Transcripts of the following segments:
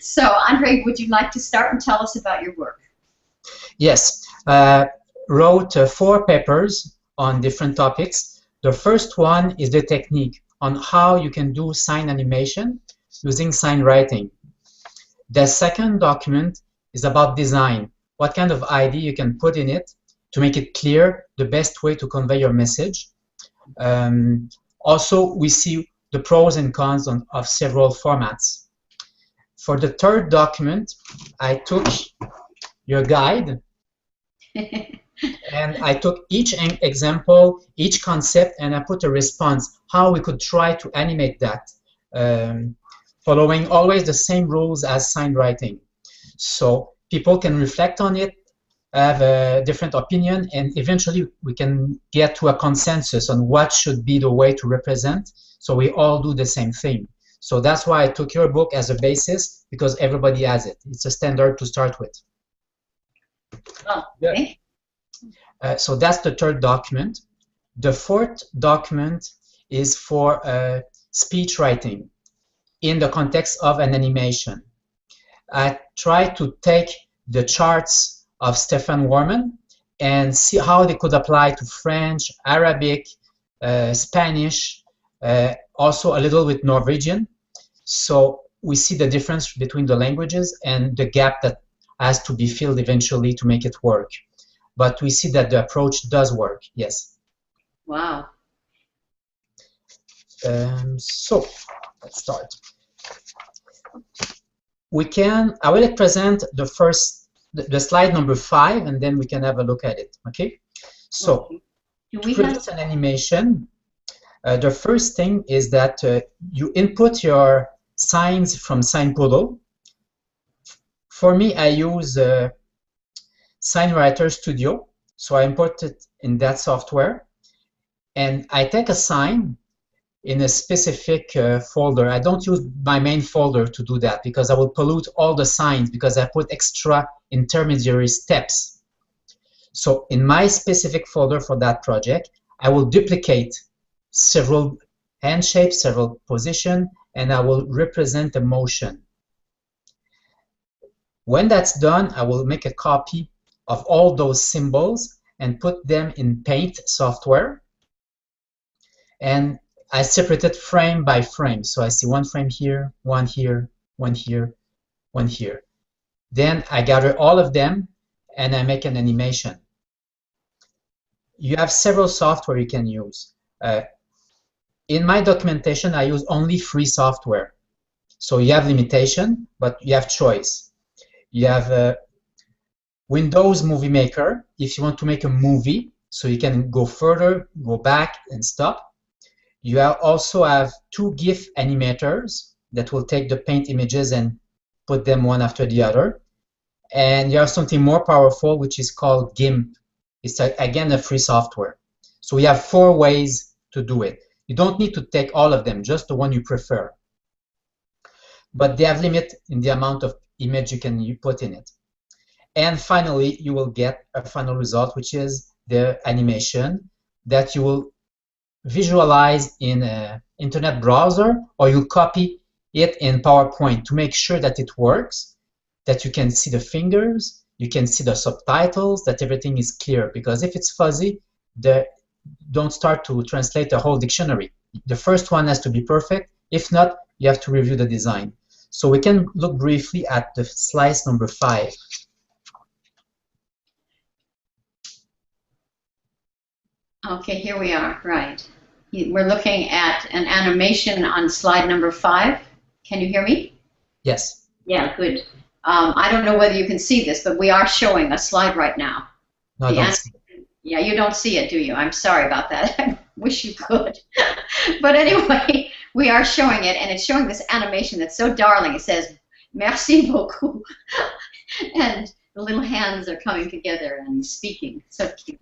So, Andre, would you like to start and tell us about your work? Yes, wrote 4 papers on different topics. The first one is the technique on how you can do sign animation using SignWriting. The second document is about design, what kind of idea you can put in it to make it clear, the best way to convey your message. Also, we see the pros and cons of several formats. For the third document, I took your guide and I took each example, each concept, and I put a response, how we could try to animate that, following always the same rules as SignWriting. So people can reflect on it, have a different opinion, and eventually we can get to a consensus on what should be the way to represent, so we all do the same thing. So that's why I took your book as a basis, because everybody has it. It's a standard to start with. Oh, okay. So that's the third document. The fourth document is for speech writing in the context of an animation. I tried to take the charts of Stefan Warman and see how they could apply to French, Arabic, Spanish, also a little with Norwegian. So we see the difference between the languages and the gap that has to be filled eventually to make it work. But we see that the approach does work, yes. Wow. So let's start. I will present the slide number 5, and then we can have a look at it, okay? So, to produce an animation, the first thing is that you input your signs from SignPoodle. For me, I use SignWriter Studio, so I import it in that software, and I take a sign in a specific folder. I don't use my main folder to do that because I will pollute all the signs because I put extra intermediary steps. So in my specific folder for that project, I will duplicate several hand shapes, several positions, and I will represent the motion. When that's done, I will make a copy of all those symbols and put them in Paint software. And I separate it frame by frame. So I see one frame here, one here, one here, one here. Then I gather all of them and I make an animation. You have several software you can use. In my documentation, I use only free software. So you have limitation, but you have choice. You have Windows Movie Maker if you want to make a movie, so you can go further, go back, and stop. You also have 2 GIF animators that will take the paint images and put them one after the other. And you have something more powerful, which is called GIMP. It's, again, a free software. So we have 4 ways to do it. You don't need to take all of them, just the one you prefer. But they have limit in the amount of image you can put in it. And finally, you will get a final result, which is the animation that you will visualize in an internet browser, or you copy it in PowerPoint to make sure that it works, that you can see the fingers, you can see the subtitles, that everything is clear. Because if it's fuzzy, don't start to translate the whole dictionary. The first one has to be perfect. If not, you have to review the design. So we can look briefly at the slide number 5. Okay, here we are, right. We're looking at an animation on slide number 5. Can you hear me? Yes. Yeah, good. I don't know whether you can see this, but we are showing a slide right now. No, I don't see it. Yeah, you don't see it, do you? I'm sorry about that. I wish you could. But anyway, we are showing it, and it's showing this animation that's so darling. It says, merci beaucoup. And the little hands are coming together and speaking. So cute.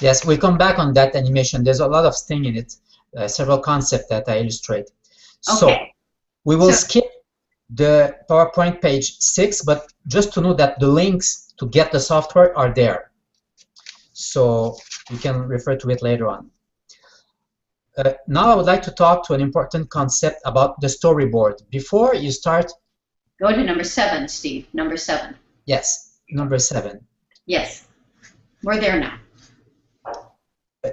Yes, we come back on that animation. There's a lot of things in it, several concepts that I illustrate. Okay. So we will skip the PowerPoint page 6, but just to know that the links to get the software are there. So you can refer to it later on. Now I would like to talk to an important concept about the storyboard. Before you start Go to number 7, Steve. Number 7. Yes, number 7. Yes. We're there now.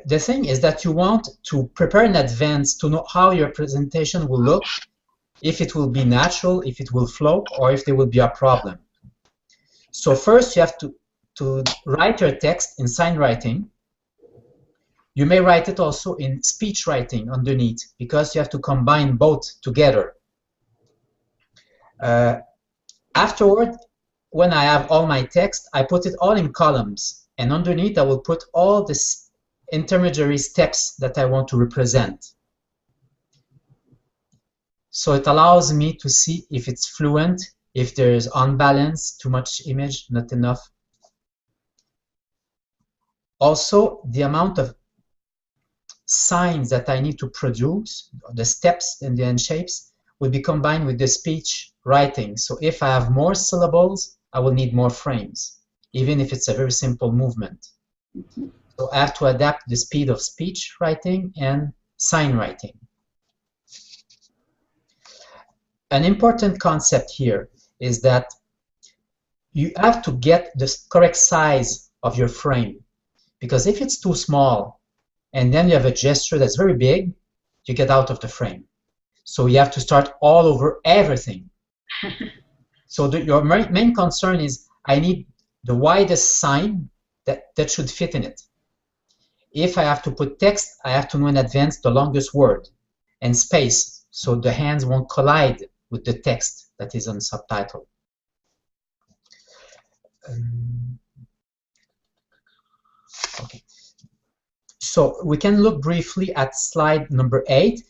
The thing is that you want to prepare in advance to know how your presentation will look, if it will be natural, if it will flow, or if there will be a problem. So first you have to write your text in SignWriting. You may write it also in speech writing underneath, because you have to combine both together. Afterward, when I have all my text, I put it all in columns, and underneath I will put all the intermediary steps that I want to represent. So it allows me to see if it's fluent, if there's unbalance, too much image, not enough. Also, the amount of signs that I need to produce, the steps and the end shapes, will be combined with the speech writing. So if I have more syllables, I will need more frames, even if it's a very simple movement. So I have to adapt the speed of speech writing and sign writing. An important concept here is that you have to get the correct size of your frame, because if it's too small and then you have a gesture that's very big, you get out of the frame. So you have to start all over everything. So your main concern is, I need the widest sign that should fit in it. If I have to put text, I have to know in advance the longest word and space, so the hands won't collide with the text that is on subtitle. Okay. So we can look briefly at slide number 8.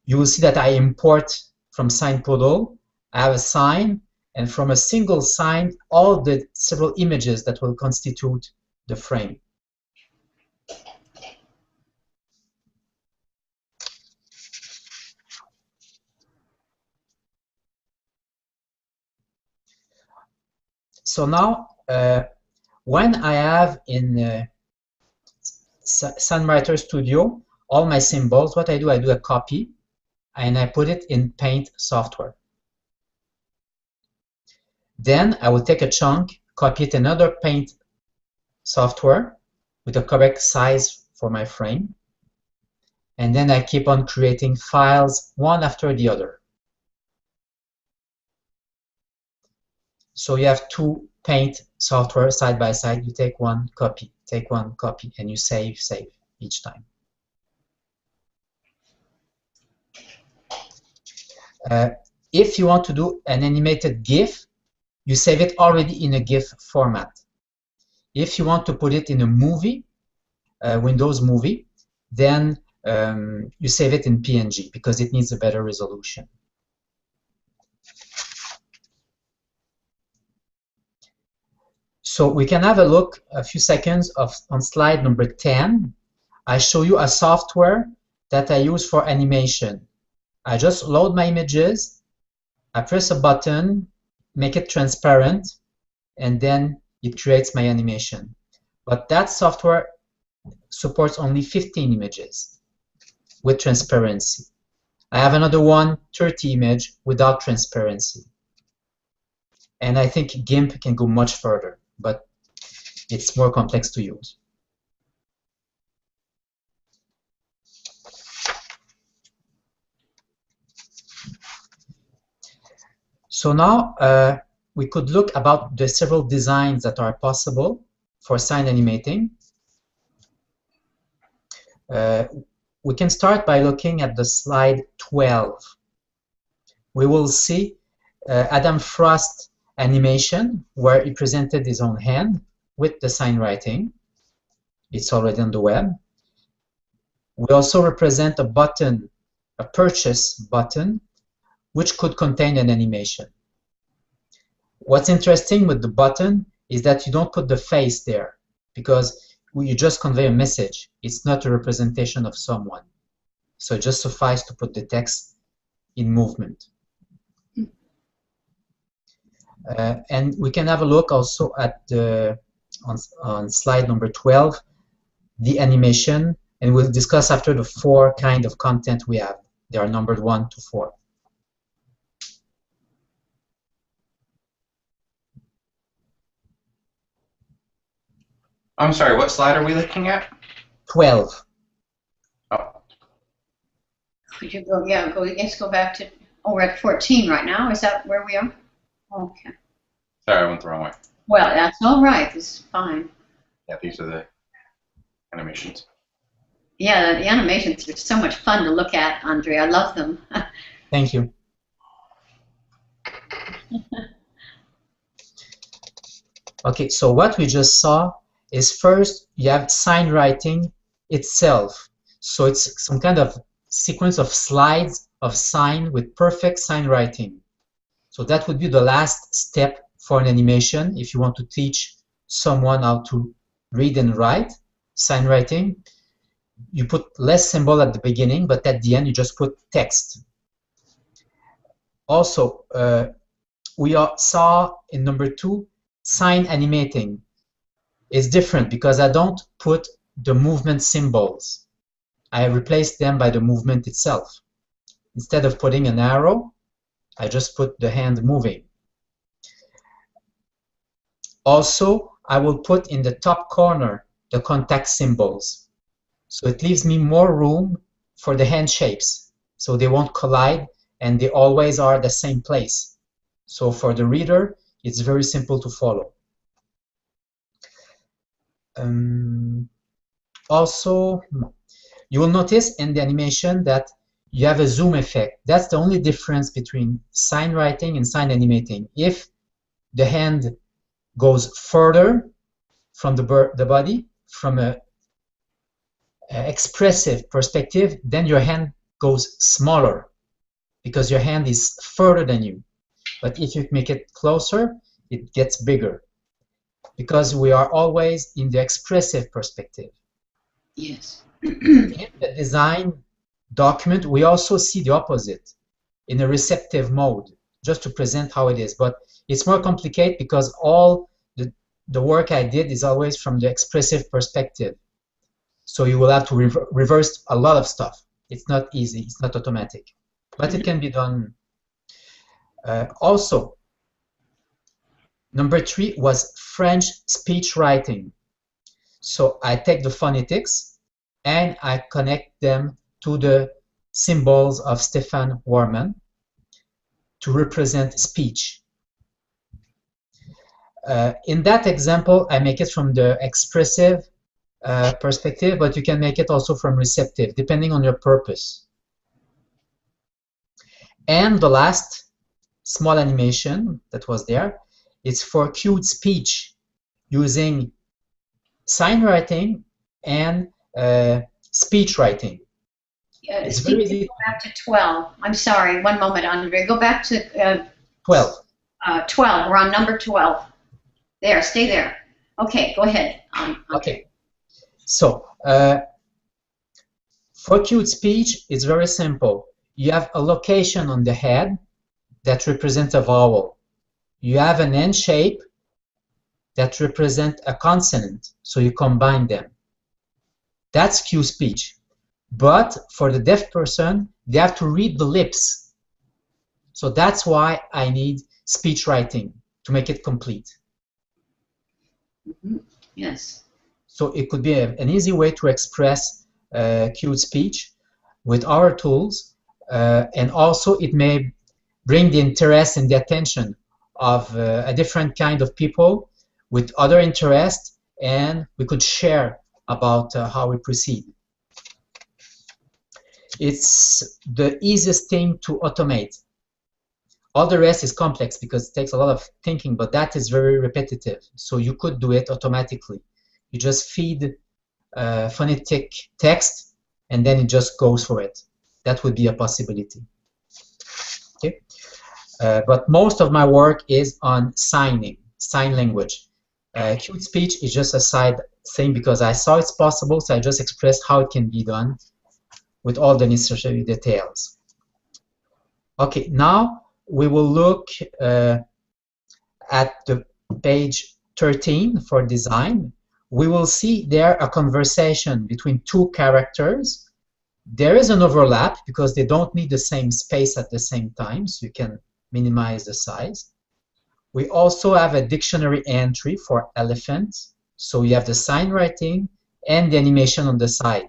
You will see that I import from SignPoodle. I have a sign, and from a single sign, all the several images that will constitute the frame. So now, when I have in SignWriter Studio all my symbols, what I do a copy, and I put it in Paint software. Then I will take a chunk, copy it in another Paint software with the correct size for my frame, and then I keep on creating files one after the other. So you have two Paint software side by side. You take one, copy, and you save each time. If you want to do an animated GIF, you save it already in a GIF format. If you want to put it in a movie, Windows movie, then you save it in PNG because it needs a better resolution. So we can have a look, a few seconds on slide number 10. I show you a software that I use for animation. I just load my images, I press a button, make it transparent, and then it creates my animation. But that software supports only 15 images with transparency. I have another one, 30 image without transparency. And I think GIMP can go much further, but it's more complex to use. So now we could look about the several designs that are possible for SignAnimating. We can start by looking at the slide 12. We will see Adam Frost's animation where he presented his own hand with the SignWriting. It's already on the web. We also represent a button, a purchase button, which could contain an animation. What's interesting with the button is that you don't put the face there because you just convey a message. It's not a representation of someone. So it just suffices to put the text in movement. And we can have a look also at the on slide number 12, the animation, and we'll discuss after the 4 kind of content we have. They are numbered 1 to 4. I'm sorry, what slide are we looking at? 12. Oh, Could you go, yeah, let's go back to, oh, we're at 14 right now. Is that where we are? Okay. sorry, I went the wrong way. Well, that's all right. This is fine. Yeah, these are the animations. Yeah, the animations are so much fun to look at, Andre. I love them. Thank you. Okay, so what we just saw is first you have SignWriting itself. So it's some kind of sequence of slides of sign with perfect SignWriting. So that would be the last step for an animation if you want to teach someone how to read and write SignWriting. You put less symbol at the beginning, but at the end you just put text. Also, we saw in number 2, SignAnimating is different because I don't put the movement symbols. I replace them by the movement itself. Instead of putting an arrow, I just put the hand moving. Also, I will put in the top corner the contact symbols. So it leaves me more room for the hand shapes, so they won't collide and they always are the same place. So for the reader, it's very simple to follow. Also, you will notice in the animation that you have a zoom effect. That's the only difference between SignWriting and SignAnimating. If the hand goes further from the body, from a expressive perspective, then your hand goes smaller because your hand is further than you. But if you make it closer, it gets bigger because we are always in the expressive perspective. Yes. In the design document, we also see the opposite in a receptive mode, just to present how it is. But it's more complicated because all the work I did is always from the expressive perspective. So you will have to reverse a lot of stuff. It's not easy, it's not automatic, but it can be done. Also, number 3 was French speech writing. So I take the phonetics and I connect them to the symbols of Stefan Warman to represent speech. In that example, I make it from the expressive perspective, but you can make it also from receptive, depending on your purpose. And the last small animation that was there, it's for cued speech using SignWriting and speech writing. It's Steve, very easy. go back to 12. I'm sorry, one moment, Andre. Go back to 12. 12. We're on number 12. There, stay there. Okay, go ahead. Okay. So, for cued speech, it's very simple. You have a location on the head that represents a vowel. You have an N shape that represents a consonant, so you combine them. That's cue speech. But for the deaf person, they have to read the lips. So that's why I need speech writing to make it complete. Mm-hmm. Yes. So it could be an easy way to express cued speech with our tools, and also it may bring the interest and the attention of a different kind of people with other interests, and we could share about how we proceed. It's the easiest thing to automate. All the rest is complex because it takes a lot of thinking, but that is very repetitive. So you could do it automatically. You just feed phonetic text, and then it just goes for it. That would be a possibility. Okay, but most of my work is on sign language. Cued speech is just a side thing because I saw it's possible, so I just expressed how it can be done with all the necessary details. Okay, now we will look at the page 13 for design. We will see there a conversation between two characters. There is an overlap because they don't need the same space at the same time, so you can minimize the size. We also have a dictionary entry for elephant, So you have the sign writing and the animation on the side.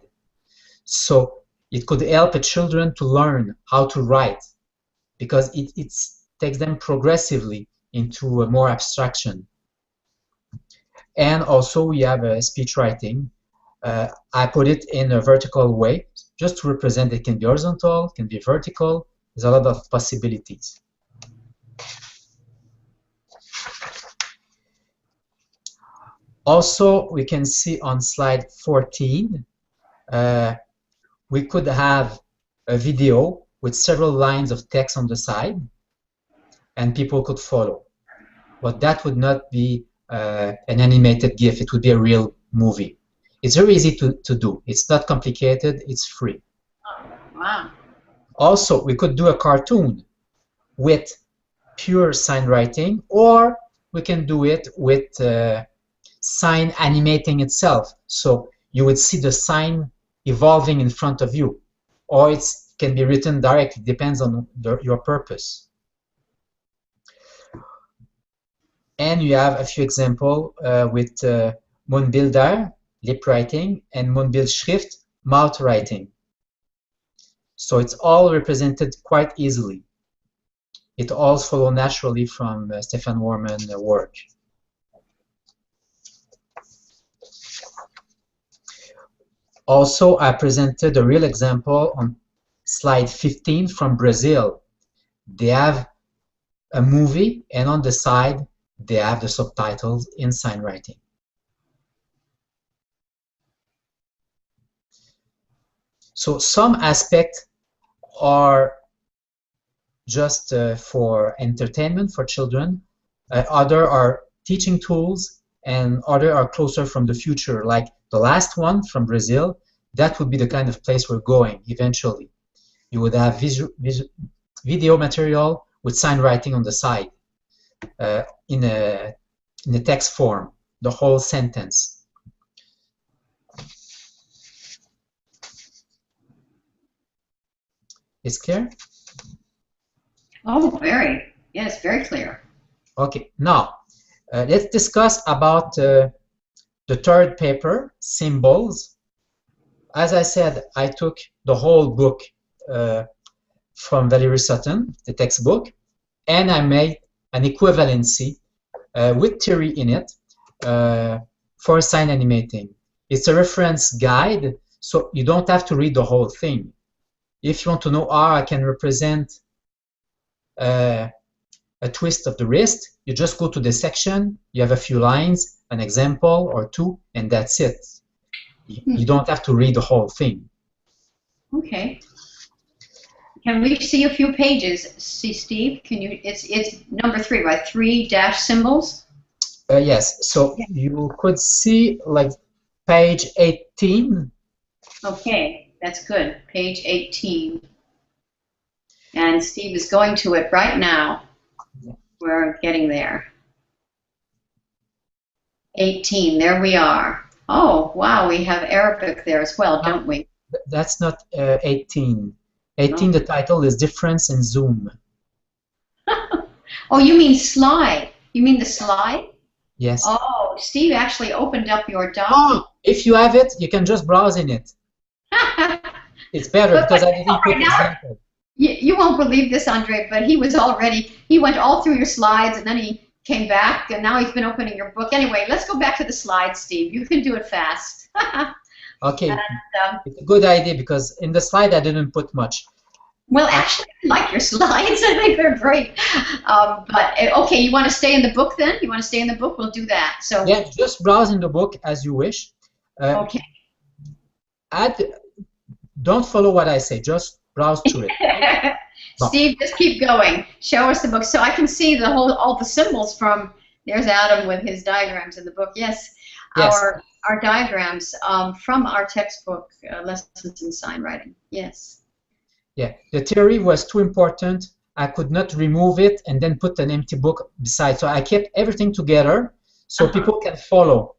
So it could help children to learn how to write because it takes them progressively into more abstraction. And also we have speech writing. I put it in a vertical way just to represent it can be horizontal, can be vertical. There's a lot of possibilities. Also, we can see on slide 14, we could have a video with several lines of text on the side, and people could follow. But that would not be an animated GIF. It would be a real movie. It's very easy to do. It's not complicated. It's free. Oh, wow. Also, we could do a cartoon with pure sign writing, or we can do it with sign animating itself. So you would see the sign evolving in front of you, or it can be written directly. Depends on your purpose. And you have a few examples with Mundbilder, lip writing, and Mundbildschrift, mouth writing. So it's all represented quite easily. It all follows naturally from Stefan Warman's work. Also, I presented a real example on slide 15 from Brazil. They have a movie, and on the side, they have the subtitles in sign writing. So some aspects are just for entertainment for children. Other are teaching tools, and other are closer from the future. Like the last one from Brazil, that would be the kind of place we're going eventually. You would have video material with sign writing on the side in a text form, the whole sentence. It's clear? Oh, yes, very clear. Okay, now let's discuss about the third paper, symbols. As I said, I took the whole book from Valerie Sutton, the textbook, and I made an equivalency with theory in it for SignAnimating. It's a reference guide, so you don't have to read the whole thing. If you want to know how I can represent a twist of the wrist, you just go to the section, you have a few lines, an example or two, and that's it. You don't have to read the whole thing. Okay. Can we see a few pages? See, Steve, can you? It's number 3, right? 3 dash symbols. Yes. So you could see like page 18. Okay, that's good. Page 18. And Steve is going to it right now. We're getting there. 18. There we are. Oh, wow. We have Arabic there as well, don't we? That's not 18. 18, oh. The title is Difference in Zoom. Oh, you mean slide. You mean the slide? Yes. Oh, Steve actually opened up your document. Oh, if you have it, you can just browse in it. It's better because I didn't put example. You won't believe this, André, but he went all through your slides and then he came back and now he's been opening your book. Anyway, let's go back to the slides, Steve. You can do it fast. Okay, and, it's a good idea because in the slide I didn't put much. Well, actually, I like your slides. I think they're great. But okay, you want to stay in the book then? You want to stay in the book? We'll do that. So yeah, just browse in the book as you wish. Okay. Don't follow what I say. Just browse through it. Steve, just keep going. Show us the book so I can see all the symbols from. There's Adam with his diagrams in the book. Yes. Our diagrams from our textbook, Lessons in Sign Writing. Yes. Yeah, the theory was too important. I could not remove it and then put an empty book beside. So I kept everything together so people can follow.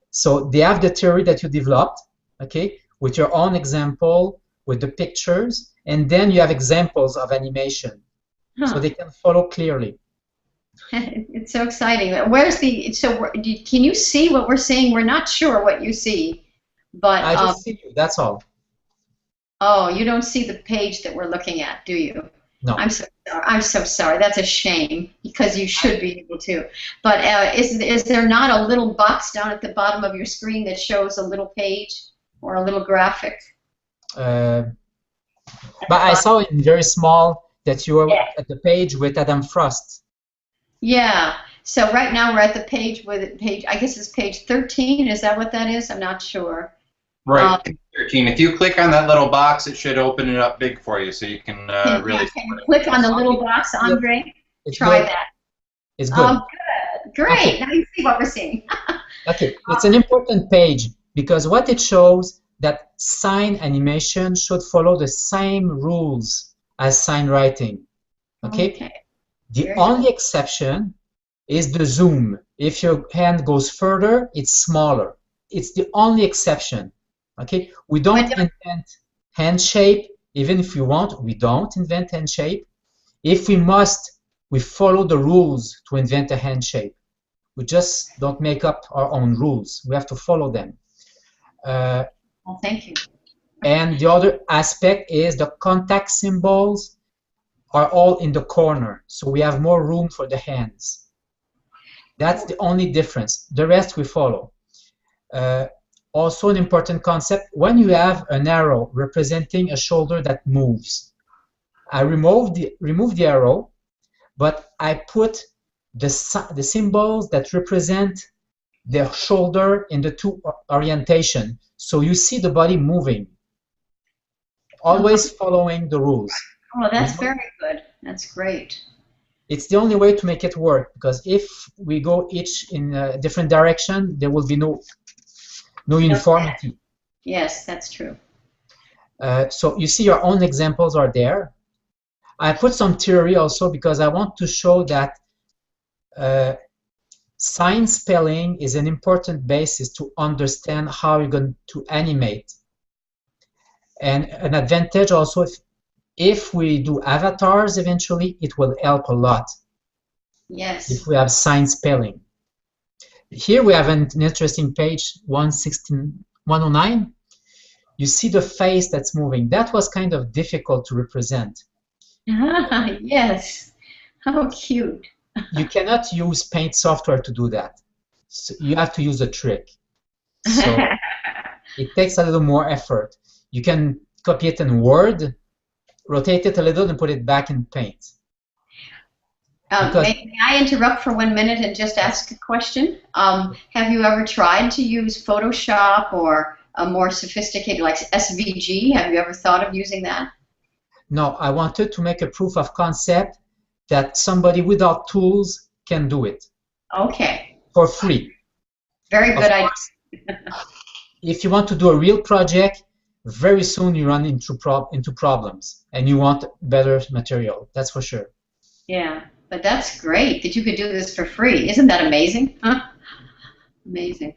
So they have the theory that you developed, okay, with your own example, with the pictures, and then you have examples of animation. So they can follow clearly. It's so exciting. Where's the, can you see what we're seeing? We're not sure what you see, but, I just see you, that's all. oh, you don't see the page that we're looking at, do you? No. I'm so sorry. I'm so sorry. That's a shame because you should be able to. But is there not a little box down at the bottom of your screen that shows a little page or a little graphic? But I saw in very small that you were at the page with Adam Frost. Yeah. So right now we're at the page with page. I guess it's page 13. Is that what that is? I'm not sure. Right, 13. If you click on that little box, it should open it up big for you, so you can really. Can you click on the little box, Andre? It's Try good. that. It's good. Oh, good. Great. Okay. Now you see what we're seeing. Okay, it's an important page because what it shows that sign animation should follow the same rules as SignWriting. Okay? The only exception is the zoom. If your hand goes further, it's smaller. It's the only exception. Okay? We don't invent hand shape. Even if we want, we don't invent hand shape. If we must, we follow the rules to invent a hand shape. We just don't make up our own rules. We have to follow them. Well, thank you. And the other aspect is the contact symbols are all in the corner, so we have more room for the hands. That's the only difference. The rest we follow. Also an important concept, when you have an arrow representing a shoulder that moves, I remove the arrow, but I put the symbols that represent the shoulder in the two orientation. So you see the body moving, always following the rules. Oh, that's very good. That's great. It's the only way to make it work, because if we go each in a different direction, there will be no uniformity. Yes, that's true. So you see your own examples are there. I put some theory also because I want to show that sign spelling is an important basis to understand how you're going to animate. And an advantage also, if we do avatars eventually, it will help a lot. Yes. If we have sign spelling. Here we have an interesting page, 109. You see the face that's moving. That was kind of difficult to represent. Yes. How cute. You cannot use Paint software to do that. So you have to use a trick. So it takes a little more effort. You can copy it in Word, rotate it a little, and put it back in Paint. May I interrupt for 1 minute and just ask a question? Have you ever tried to use Photoshop or a more sophisticated, like SVG? Have you ever thought of using that? No, I wanted to make a proof of concept that somebody without tools can do it. Okay. For free. Very good idea. If you want to do a real project, very soon you run into problems, and you want better material. That's for sure. Yeah, but that's great that you could do this for free. Isn't that amazing? Huh? Amazing.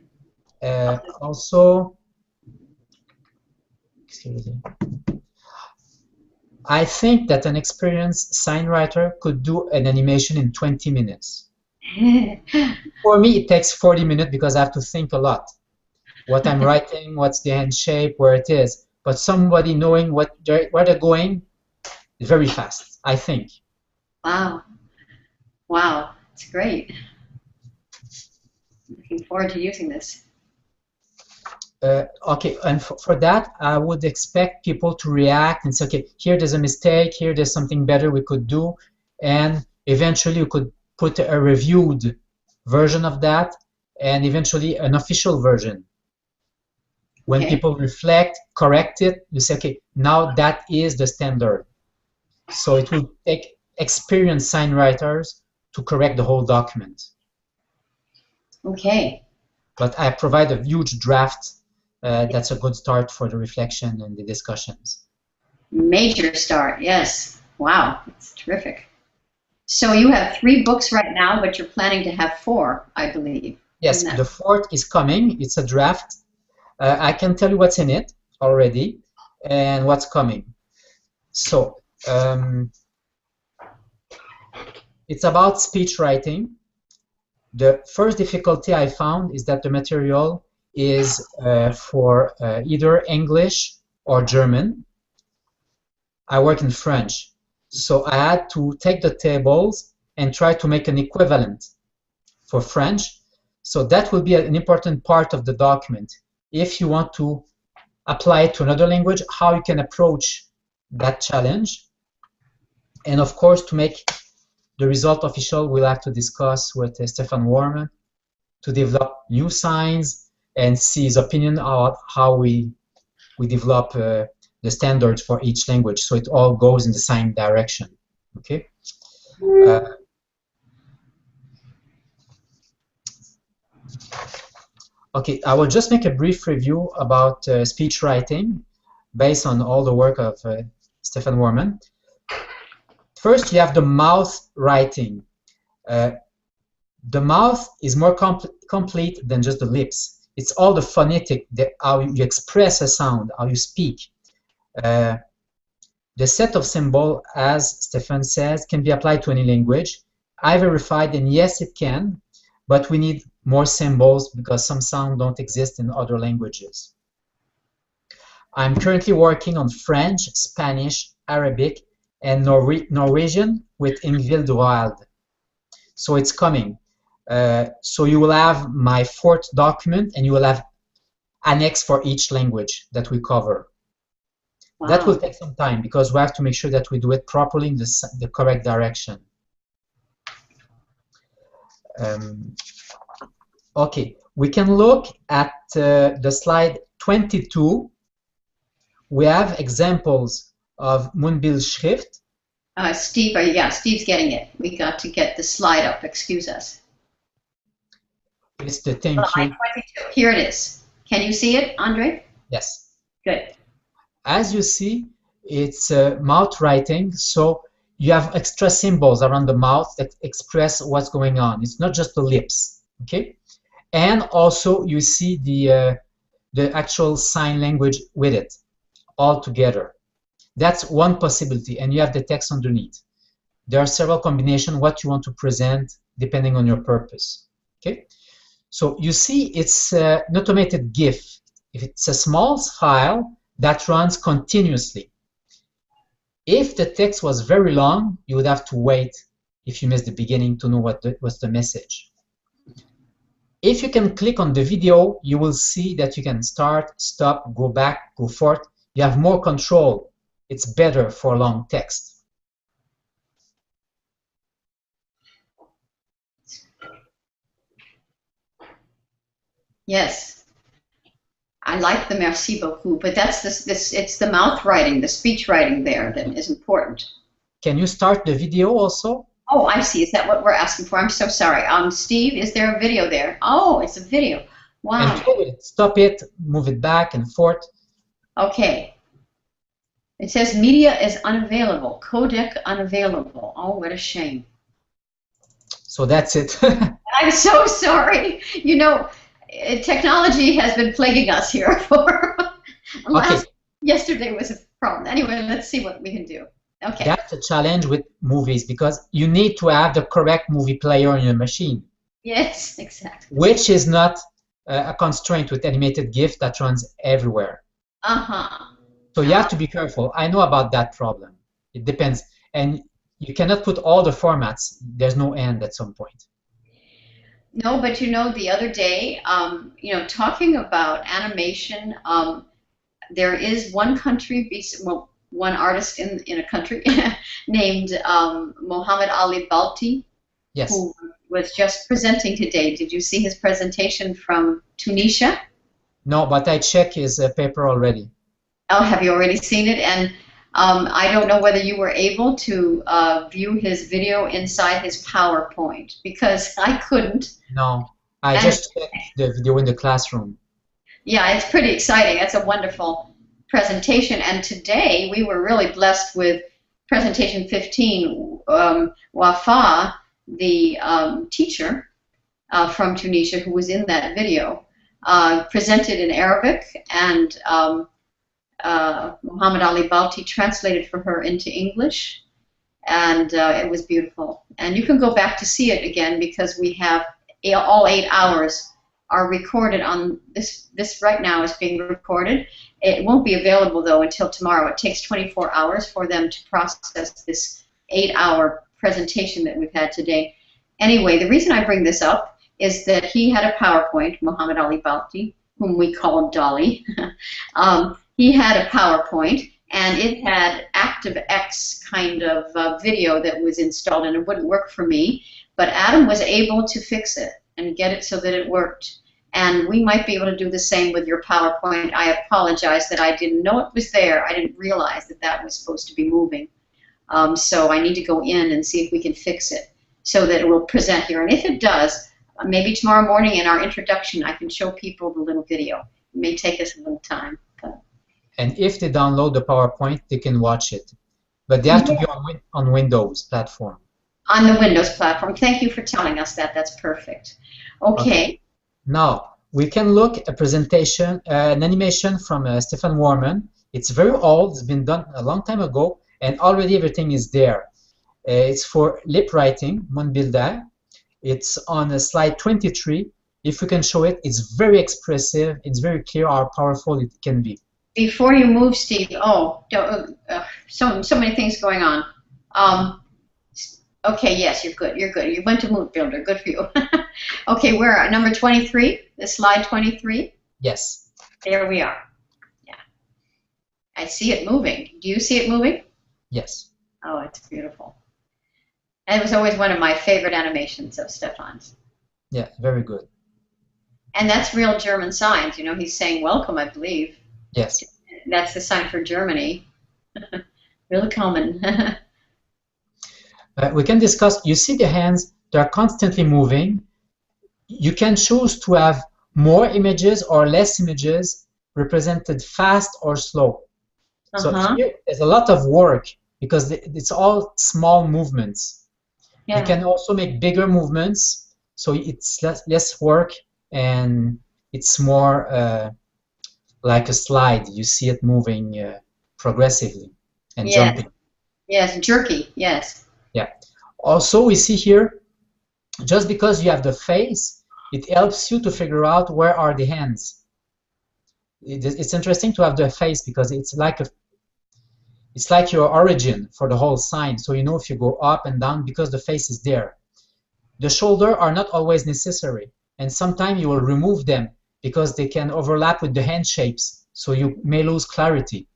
Also, excuse me. I think that an experienced sign writer could do an animation in 20 minutes. For me, it takes 40 minutes because I have to think a lot. What I'm writing, what's the hand shape, where it is. But somebody knowing where they're going, very fast, I think. Wow. Wow, it's great. Looking forward to using this. Okay, and for that, I would expect people to react and say, okay, here there's a mistake, here there's something better we could do, and eventually you could put a reviewed version of that, and eventually an official version. When people reflect, correct it, you say, okay, now that is the standard. So it will take experienced sign writers to correct the whole document. Okay. But I provide a huge draft. That's a good start for the reflection and the discussions. Major start, yes. Wow, that's terrific. So you have 3 books right now, but you're planning to have 4, I believe. Yes, the 4th is coming. It's a draft. I can tell you what's in it already and what's coming. So It's about speech writing. The first difficulty I found is that the material is for either English or German. I work in French, so I had to take the tables and try to make an equivalent for French. So that will be an important part of the document. If you want to apply it to another language, how you can approach that challenge. And of course, to make the result official, we'll have to discuss with Stefan Warman to develop new signs and see his opinion on how we develop the standards for each language, so it all goes in the same direction. Okay. Okay, I will just make a brief review about speech writing based on all the work of Stefan Warman. First, you have the mouth writing. The mouth is more complete than just the lips. It's all the phonetic, how you express a sound, how you speak. The set of symbols, as Stefan says, can be applied to any language. I verified, and yes, it can, but we need more symbols because some sounds don't exist in other languages. I'm currently working on French, Spanish, Arabic, and Norwegian with Ingvild Roald. So it's coming. So you will have my fourth document, and you will have annex for each language that we cover. Wow. That will take some time because we have to make sure that we do it properly in the correct direction. Okay, we can look at the slide 22. We have examples of Moonbildschrift. Steve, yeah, Steve's getting it. We got to get the slide up. Excuse us. It's the thank you. 22. Here it is. Can you see it, Andre? Yes. Good. As you see, it's mouth writing, so you have extra symbols around the mouth that express what's going on. It's not just the lips, okay? And also you see the actual sign language with it all together. That's one possibility, and you have the text underneath. There are several combinations what you want to present depending on your purpose, okay? So you see it's an automated GIF. If it's a small file that runs continuously. If the text was very long, you would have to wait if you missed the beginning to know what was the message. If you can click on the video, you will see that you can start, stop, go back, go forth. You have more control. It's better for long text. Yes. I like the merci beaucoup, but that's it's the mouth writing, the speech writing there that is important. Can you start the video also? Oh, I see. Is that what we're asking for? I'm so sorry. Steve, is there a video there? Oh, it's a video. Wow. And play with it. Stop it, move it back and forth. Okay. It says media is unavailable. Codec unavailable. Oh, what a shame. So that's it. I'm so sorry. You know, technology has been plaguing us here for yesterday was a problem. Anyway, let's see what we can do. Okay. That's a challenge with movies because you need to have the correct movie player on your machine. Yes, exactly. Which is not a constraint with animated GIF that runs everywhere. So you have to be careful. I know about that problem. It depends. And you cannot put all the formats. There's no end at some point. No, but you know, the other day, you know, talking about animation, there is one country, well, one artist in a country named Mohammed Ali Balti, yes, who was just presenting today. Did you see his presentation from Tunisia? No, but I checked his paper already. Oh, have you already seen it? And I don't know whether you were able to view his video inside his PowerPoint, because I couldn't. No, I just checked the video in the classroom. Yeah, it's pretty exciting. It's a wonderful presentation. And today we were really blessed with presentation 15. Wafa, the teacher from Tunisia who was in that video, presented in Arabic, and Muhammad Ali Balti translated for her into English. and it was beautiful. And you can go back to see it again because we have all 8 hours are recorded on this. This right now is being recorded. It won't be available though until tomorrow. It takes 24 hours for them to process this 8-hour presentation that we've had today. Anyway, the reason I bring this up is that he had a PowerPoint, Muhammad Ali Balti, whom we call Dolly. He had a PowerPoint, and it had ActiveX kind of video that was installed, and it wouldn't work for me. But Adam was able to fix it and get it so that it worked. And we might be able to do the same with your PowerPoint. I apologize that I didn't know it was there. I didn't realize that that was supposed to be moving. So I need to go in and see if we can fix it so that it will present here. And if it does, maybe tomorrow morning in our introduction, I can show people the little video. It may take us a little time. But. And if they download the PowerPoint, they can watch it. But they have to be on Windows platform. On the Windows platform. Thank you for telling us that. That's perfect. Okay. Now, we can look at a presentation, an animation from Stefan Warman. It's very old. It's been done a long time ago, and already everything is there. It's for lip writing, Montbilder. It's on slide 23. If we can show it, it's very expressive. It's very clear how powerful it can be. Before you move, Steve, so many things going on. Okay, yes, you're good. You're good. You went to Mood Builder. Good for you. Okay, we're at number 23, the slide 23. Yes. There we are. Yeah. I see it moving. Do you see it moving? Yes. Oh, it's beautiful. And it was always one of my favorite animations of Stefan's. Yeah, very good. And that's real German signs. You know, he's saying welcome, I believe. Yes. That's the sign for Germany. Willkommen. We can discuss, you see the hands, they're constantly moving. You can choose to have more images or less images represented fast or slow. So here there's a lot of work because it's all small movements. Yeah. You can also make bigger movements, so it's less work and it's more like a slide. You see it moving progressively and jumping. Yes, jerky, yes. Yeah. Also, we see here, just because you have the face, it helps you to figure out where are the hands. It's interesting to have the face because it's like your origin for the whole sign. So you know if you go up and down because the face is there. The shoulders are not always necessary, and sometimes you will remove them because they can overlap with the hand shapes, so you may lose clarity.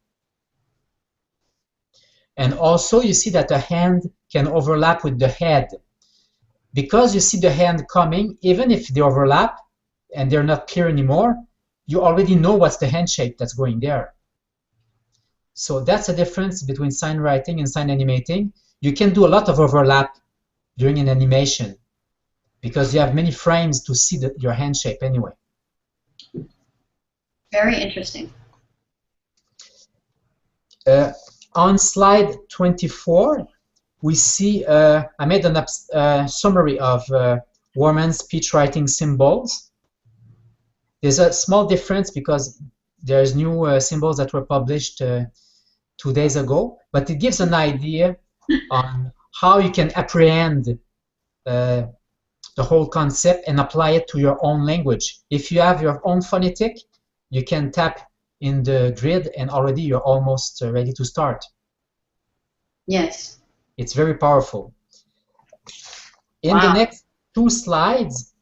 And also you see that the hand can overlap with the head. Because you see the hand coming, even if they overlap and they're not clear anymore, you already know what's the hand shape that's going there. So that's a difference between SignWriting and SignAnimating. You can do a lot of overlap during an animation because you have many frames to see your hand shape anyway. Very interesting. On slide 24, we see, I made a summary of Warman's speech writing symbols. There's a small difference because there's new symbols that were published 2 days ago, but it gives an idea on how you can apprehend the whole concept and apply it to your own language. If you have your own phonetic, you can tap in the grid and already you're almost ready to start. Yes. It's very powerful. In the next 2 slides,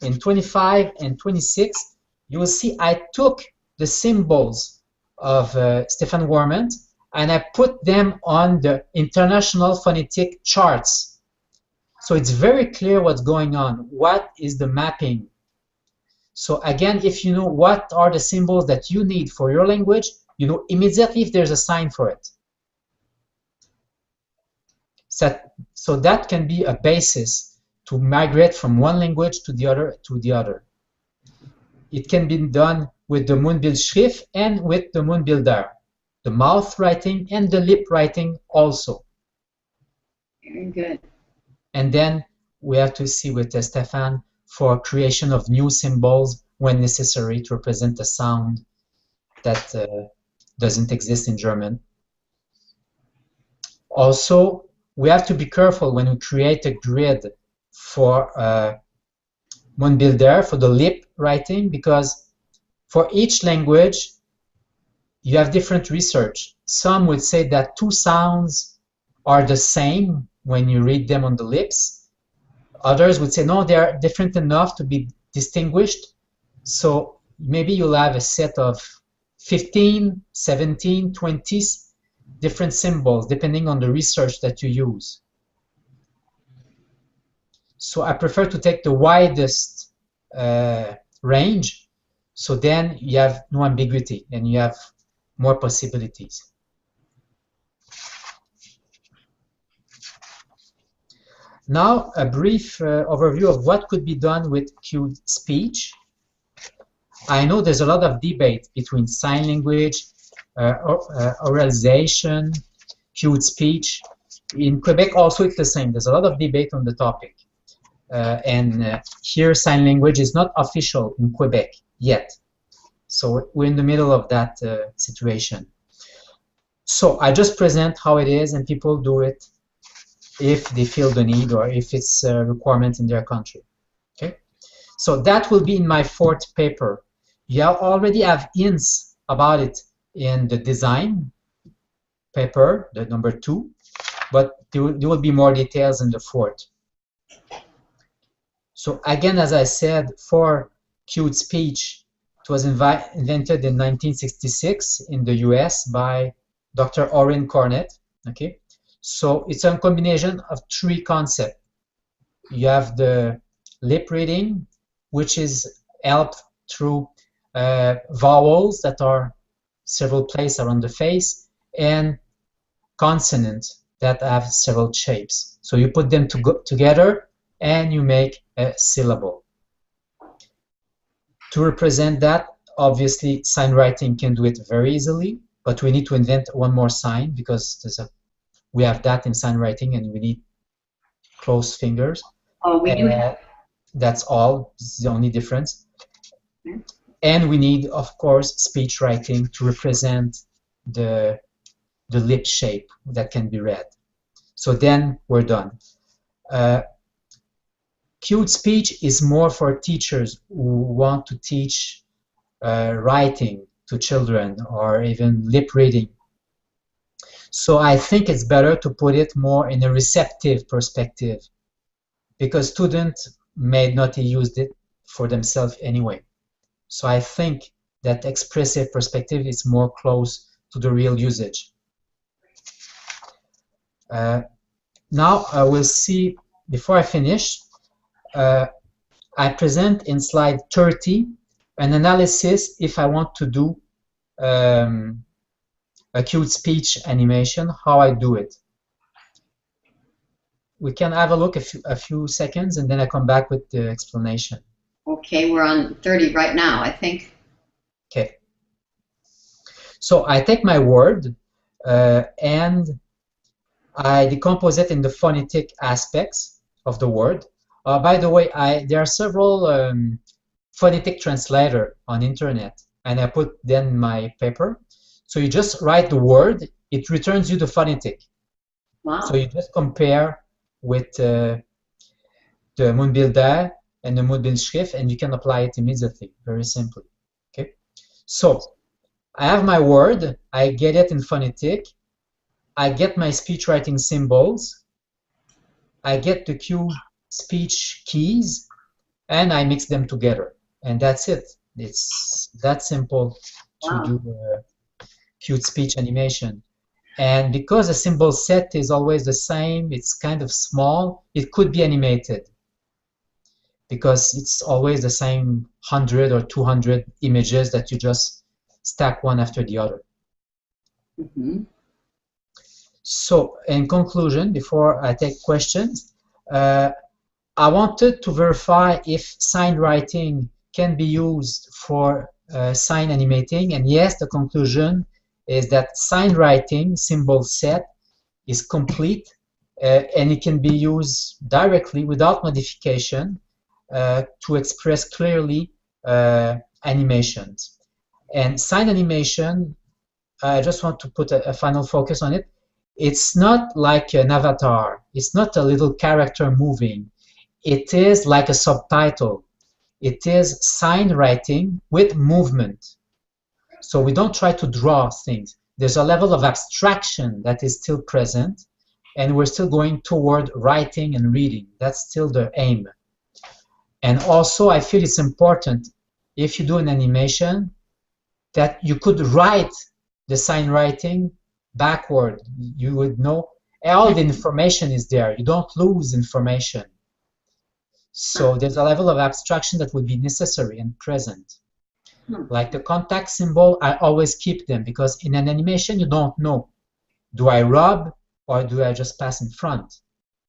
in 25 and 26, you will see I took the symbols of Stefan Warman and I put them on the international phonetic charts. So it's very clear what's going on. What is the mapping? So again, if you know what are the symbols that you need for your language, you know immediately if there's a sign for it. So that can be a basis to migrate from one language to the other. It can be done with the Moonbildschrift and with the Moonbilder, the mouth writing and the lip writing also. Very good. And then we have to see with Stefan for creation of new symbols when necessary to represent a sound that doesn't exist in German. Also, we have to be careful when we create a grid for Montbuilder, for the lip writing, because for each language, you have different research. Some would say that two sounds are the same when you read them on the lips. Others would say, no, they are different enough to be distinguished. So maybe you'll have a set of 15, 17, 20 different symbols, depending on the research that you use. So I prefer to take the widest range, so then you have no ambiguity and you have more possibilities. Now, a brief overview of what could be done with cued speech. I know there's a lot of debate between sign language, oralization, cued speech. In Quebec also it's the same. There's a lot of debate on the topic. Here sign language is not official in Quebec yet. So we're in the middle of that situation. So I just present how it is, and people do it if they feel the need or if it's a requirement in their country. Okay, so that will be in my fourth paper. You already have hints about it in the design paper, the number 2, but there will be more details in the fourth. So again, as I said, for cued speech, it was invented in 1966 in the US by Dr. Orrin Cornett. Okay, so it's a combination of 3 concepts. You have the lip reading, which is helped through vowels that are several places around the face, and consonants that have several shapes. So you put them together and you make a syllable. To represent that, obviously, SignWriting can do it very easily, but we need to invent one more sign because we have that in SignWriting and we need closed fingers. Oh, we do have. That's all. This is the only difference. And we need, of course, speech writing to represent the lip shape that can be read. So then we're done. Cued speech is more for teachers who want to teach writing to children or even lip reading. So I think it's better to put it more in a receptive perspective, because students may not use it for themselves anyway. So I think that expressive perspective is more close to the real usage. Now I will see, before I finish, I present in slide 30 an analysis if I want to do a cued speech animation, how I do it. We can have a look a few seconds and then I come back with the explanation. Okay, we're on 30 right now, I think. Okay. So I take my word and I decompose it in the phonetic aspects of the word. By the way, there are several phonetic translators on internet, and I put them in my paper. So you just write the word, it returns you the phonetic. Wow. So you just compare with the Montbuilder and the Montbildschrift, and you can apply it immediately, very simply. Okay. So I have my word, I get it in phonetic, I get my speech writing symbols, I get the cued speech keys, and I mix them together, and that's it. It's that simple to do cued speech animation. And because the symbol set is always the same, it's kind of small, it could be animated because it's always the same 100 or 200 images that you just stack one after the other. Mm-hmm. So in conclusion, before I take questions, I wanted to verify if SignWriting can be used for sign animating, and yes, the conclusion is that SignWriting symbol set is complete and it can be used directly without modification to express clearly animations. And sign animation, I just want to put a final focus on it. It's not like an avatar. It's not a little character moving. It is like a subtitle. It is sign writing with movement. So we don't try to draw things. There's a level of abstraction that is still present, and we're still going toward writing and reading. That's still the aim. And also, I feel it's important, if you do an animation, that you could write the sign writing backward. You would know all the information is there. You don't lose information. So there's a level of abstraction that would be necessary and present. Like the contact symbol, I always keep them because in an animation you don't know. Do I rub or do I just pass in front?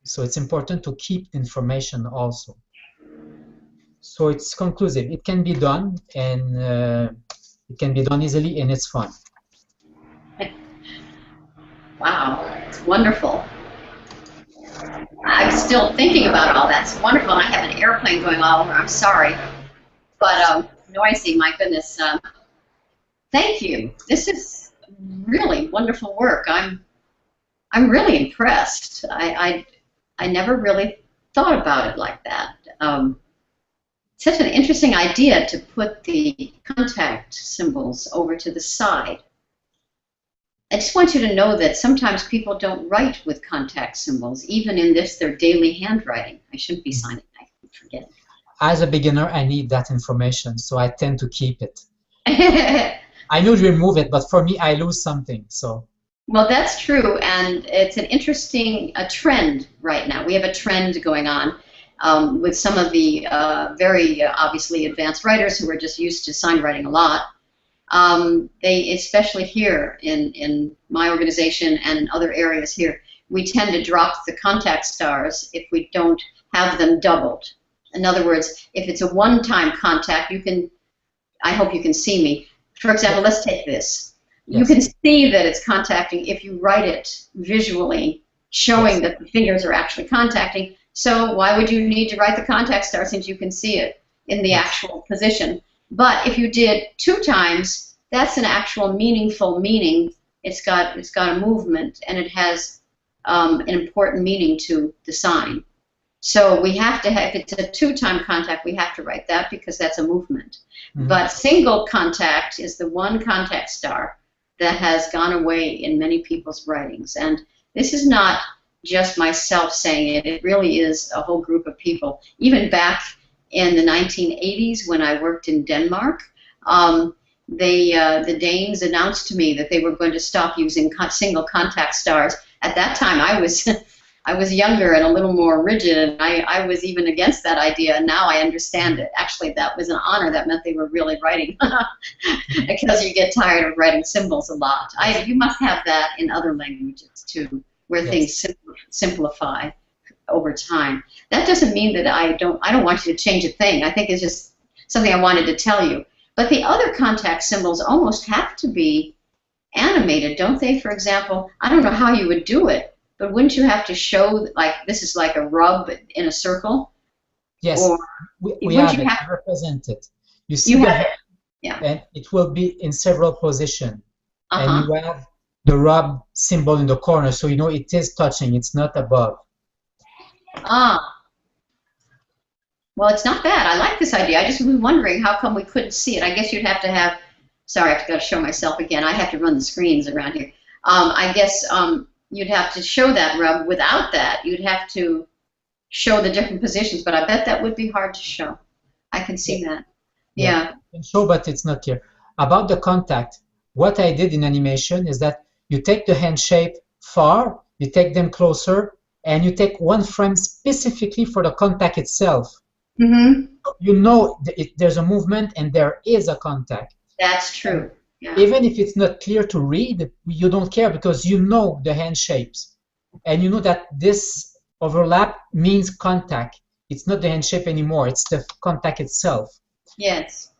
So it's important to keep information also. So it's conclusive. It can be done, and it can be done easily, and it's fun. Wow, it's wonderful. I'm still thinking about all that. It's wonderful. I have an airplane going all over. I'm sorry, but noisy. My goodness. Thank you. This is really wonderful work. I'm really impressed. I never really thought about it like that. Such an interesting idea to put the contact symbols over to the side. I just want you to know that sometimes people don't write with contact symbols, even in their daily handwriting. I shouldn't be signing. I forget. As a beginner, I need that information, so I tend to keep it. I know to remove it, but for me, I lose something. So. Well, that's true, and it's an interesting trend right now. We have a trend going on with some of the very obviously advanced writers who are just used to sign writing a lot. They, especially here in my organization and in other areas here, we tend to drop the contact stars if we don't have them doubled. In other words, if it's a one-time contact, you can, I hope you can see me. For example, let's take this. Yes. You can see that it's contacting if you write it visually, showing that the fingers are actually contacting. So why would you need to write the contact star since you can see it in the actual position? But if you did 2 times, that's an actual meaningful meaning. It's got a movement, and it has an important meaning to the sign. So we have to have, if it's a 2-time contact, we have to write that because that's a movement. Mm-hmm. But single contact is the one contact star that has gone away in many people's writings. And this is not just myself saying it. It really is a whole group of people. Even back in the 1980s when I worked in Denmark, the Danes announced to me that they were going to stop using single contact stars. At that time, I was younger and a little more rigid, and I was even against that idea, and now I understand it. Actually, that was an honor. That meant they were really writing, because you get tired of writing symbols a lot. You must have that in other languages, too, where things simplify over time. That doesn't mean that I don't want you to change a thing. I think it's just something I wanted to tell you. But the other contact symbols almost have to be animated, don't they? For example, I don't know how you would do it, but wouldn't you have to show, like, this is like a rub in a circle? Yes, or we have it represented. You see the hand, and it will be in several positions. And you have the rub symbol in the corner, so you know it is touching, it's not above. Well, it's not bad. I like this idea. I just was wondering how come we couldn't see it. I guess you'd have to have, sorry, I have to show myself again. I have to run the screens around here. I guess you'd have to show that rub. Without that, you'd have to show the different positions, but I bet that would be hard to show. I can see that. Yeah. You can show, but it's not clear. About the contact, what I did in animation is that you take the hand shape far, you take them closer, and you take one frame specifically for the contact itself. Mm-hmm. You know there's a movement and there is a contact. That's true. Yeah. Even if it's not clear to read, you don't care because you know the hand shapes. And you know that this overlap means contact. It's not the hand shape anymore, it's the contact itself. Yes.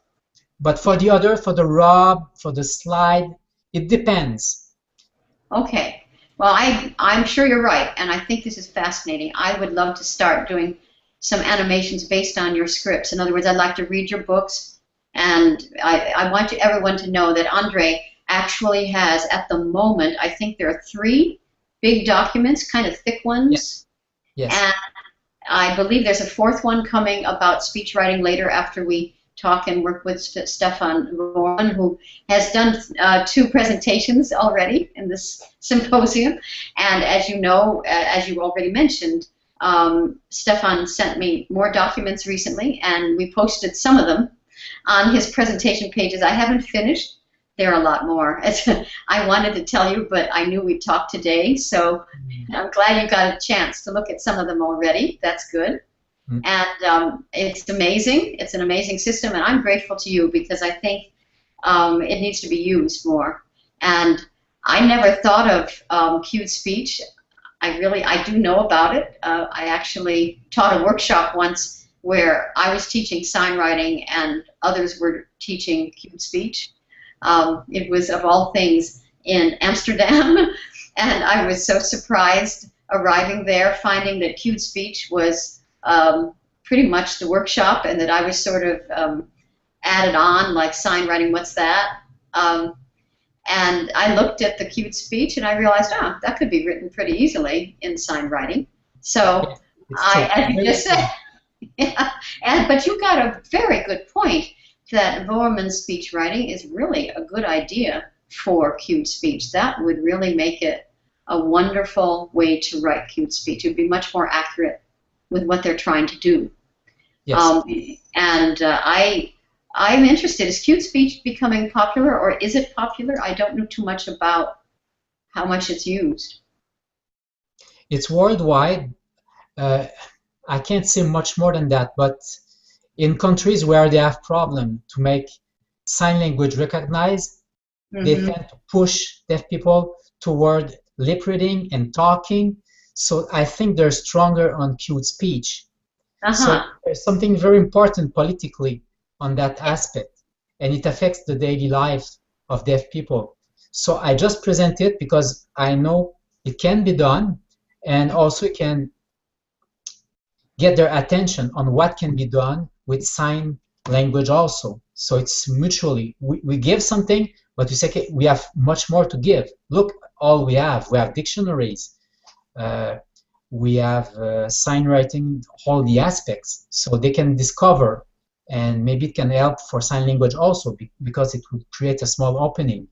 But for the other, for the rub, for the slide, it depends. Okay. Well, I'm sure you're right, and I think this is fascinating. I would love to start doing some animations based on your scripts. In other words, I'd like to read your books, and I want everyone to know that André actually has, at the moment, I think there are 3 big documents, kind of thick ones. Yes. And I believe there's a fourth one coming about speech writing later after we talk and work with Stefan Vorman, who has done 2 presentations already in this symposium. And as you know, as you already mentioned, Stefan sent me more documents recently, and we posted some of them on his presentation pages. I haven't finished. There are a lot more. I wanted to tell you, but I knew we'd talk today, so I'm glad you got a chance to look at some of them already. That's good. And it's amazing. It's an amazing system, and I'm grateful to you because I think it needs to be used more. And I never thought of cued speech. I do know about it. I actually taught a workshop once where I was teaching sign writing and others were teaching cued speech. It was, of all things, in Amsterdam, and I was so surprised arriving there, finding that cued speech was pretty much the workshop, and that I was sort of added on, like sign writing, what's that? And I looked at the cued speech, and I realized, oh, that could be written pretty easily in sign writing. So, as you just said, yeah, but you got a very good point that Vorman's speech writing is really a good idea for cued speech. That would really make it a wonderful way to write cued speech. It would be much more accurate with what they're trying to do. Yes. I'm interested. Is cued speech becoming popular, or is it popular? I don't know too much about how much it's used. It's worldwide. I can't say much more than that, but in countries where they have problem to make sign language recognized, they tend to push deaf people toward lip reading and talking. So I think they're stronger on cued speech. So there's something very important politically on that aspect, and it affects the daily life of deaf people. So I just present it because I know it can be done, and also it can get their attention on what can be done with sign language also. So it's mutually, we give something, but we say, okay, we have much more to give. Look, all we have dictionaries, we have sign writing, all the aspects, so they can discover, and maybe it can help for sign language also, because it would create a small opening.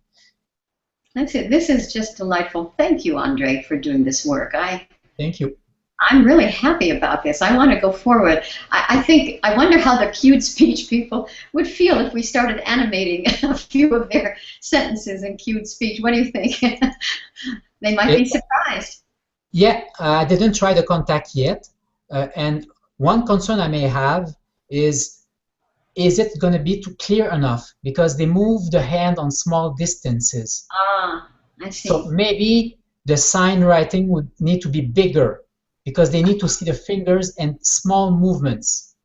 That's it. This is just delightful. Thank you, André, for doing this work. Thank you. I'm really happy about this. I want to go forward. I wonder how the cued speech people would feel if we started animating a few of their sentences in cued speech. What do you think? They might be surprised. Yeah, I didn't try the contact yet. And one concern I may have is it going to be too clear enough? Because they move the hand on small distances. Ah, I see. So maybe the sign writing would need to be bigger, because they need to see the fingers and small movements.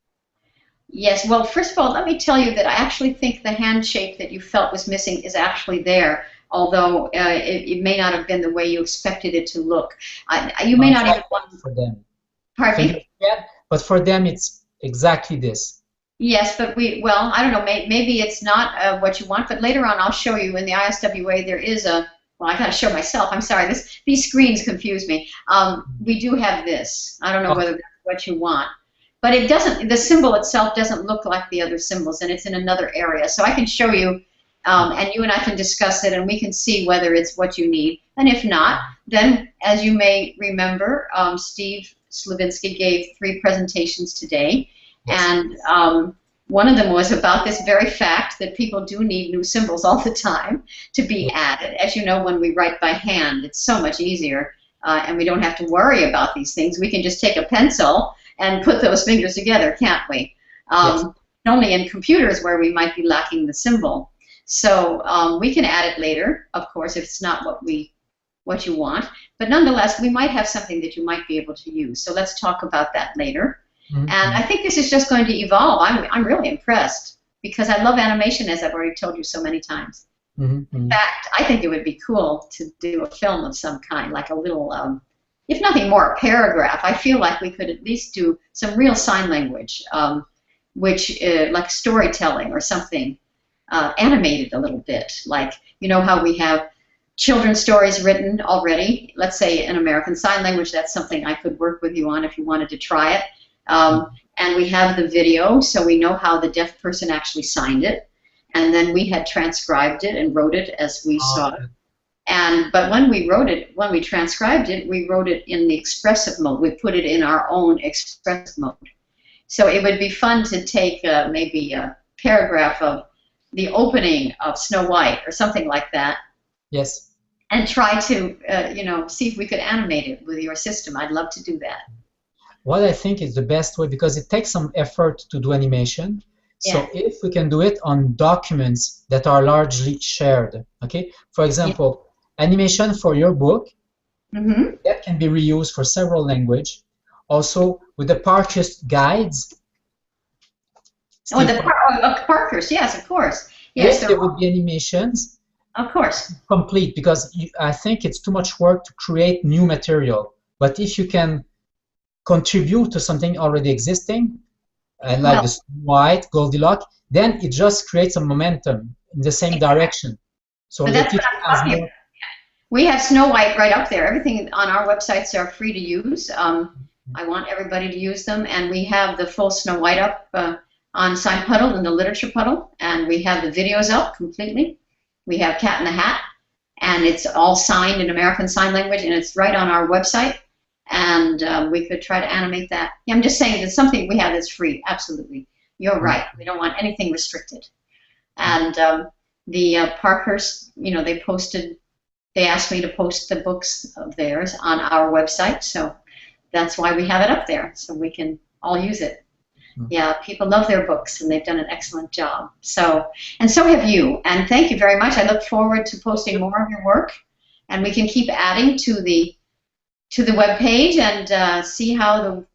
Yes, well, first of all, let me tell you that I actually think the handshake that you felt was missing is actually there, although it may not have been the way you expected it to look. You may not even want for them. Pardon me? Yeah, but for them it's exactly this. Yes, but well, I don't know, maybe it's not what you want, but later on I'll show you in the ISWA there is a, well, I got to show myself. I'm sorry, these screens confuse me. We do have this. I don't know whether that's what you want, but it doesn't. The symbol itself doesn't look like the other symbols, and it's in another area. So I can show you, and you and I can discuss it, and we can see whether it's what you need. And if not, then, as you may remember, Steve Slavinsky gave 3 presentations today, and one of them was about this very fact that people do need new symbols all the time to be added. As you know, when we write by hand, it's so much easier, and we don't have to worry about these things. We can just take a pencil and put those fingers together, can't we? Only in computers where we might be lacking the symbol. So we can add it later, of course, if it's not what you want. But nonetheless, we might have something that you might be able to use. So let's talk about that later. And I think this is just going to evolve. I'm really impressed because I love animation, as I've already told you so many times. In fact, I think it would be cool to do a film of some kind, like a little, if nothing more, a paragraph. I feel like we could at least do some real sign language, like storytelling or something, animated a little bit. Like, you know how we have children's stories written already. Let's say in American Sign Language, that's something I could work with you on if you wanted to try it. And we have the video, so we know how the deaf person actually signed it. And then we had transcribed it and wrote it as we saw it. But when we wrote it, when we transcribed it, we wrote it in the expressive mode. We put it in our own expressive mode. So it would be fun to take maybe a paragraph of the opening of Snow White or something like that. Yes. And try to, see if we could animate it with your system. I'd love to do that. What I think is the best way, because it takes some effort to do animation. So if we can do it on documents that are largely shared, okay? For example, animation for your book, that can be reused for several languages. Also, with the Parker's guides. Oh, the Parker's, yes, of course. Yes, there would be animations. Of course. Complete, because I think it's too much work to create new material. But if you can contribute to something already existing, like the Snow White, Goldilocks, then it just creates a momentum in the same direction. So that's what I'm talking about. We have Snow White right up there. Everything on our websites are free to use. I want everybody to use them. And we have the full Snow White up on Sign Puddle and the Literature Puddle. And we have the videos up completely. We have Cat in the Hat. And it's all signed in American Sign Language. And it's right on our website. And we could try to animate that. Yeah, I'm just saying it's something we have that's free. Absolutely. You're right. We don't want anything restricted. And the Parkers, they asked me to post the books of theirs on our website. So that's why we have it up there, so we can all use it. Yeah, people love their books, and they've done an excellent job. So have you. And thank you very much. I look forward to posting more of your work, and we can keep adding to the web page and see how